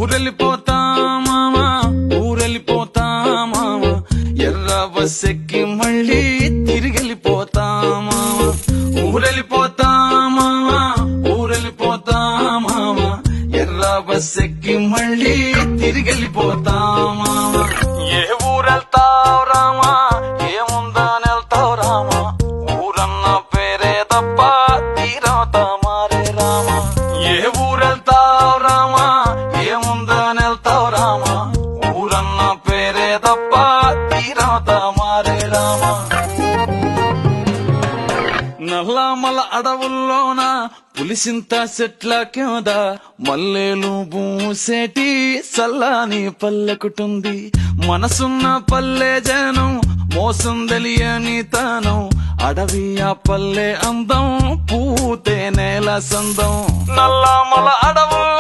ఊరెళ్ళిపోతా మామా, ఊరెళ్ళిపోతా మామా, ఎర్ర బస్సెక్కి మళ్ళీ తిరిగెళ్ళిపోతా మామా. ఊరెళ్ళిపోతా మామా, ఊరెళ్ళిపోతా మామా, ఎర్ర బస్సెక్కి మళ్ళీ తిరిగెళ్ళిపోతా మామా. ఏ ఊరెళ్తావు రామా, ఏముందని వెళ్తావు రామా, ఊరన్న పేరే తప్ప తీరవుతా మారే రామా. ఏ ఊరెళ్తావు రామా, ఏముందని వెళ్తావు రామా, ఊరన్న పేరే తప్ప తీరవుతా మారే రామా. నల్లమల అడవుల్లోన పులిసింత చెట్ల కింద మల్లేలు పూసేటి సల్లాని పల్లెకుటుంది. మనసున్న పల్లె జనం, మోసం తెలియని తనం, అడవి ఆ పల్లె అందం, పూతే నేల సందం. నల్లమల అడవుల్లో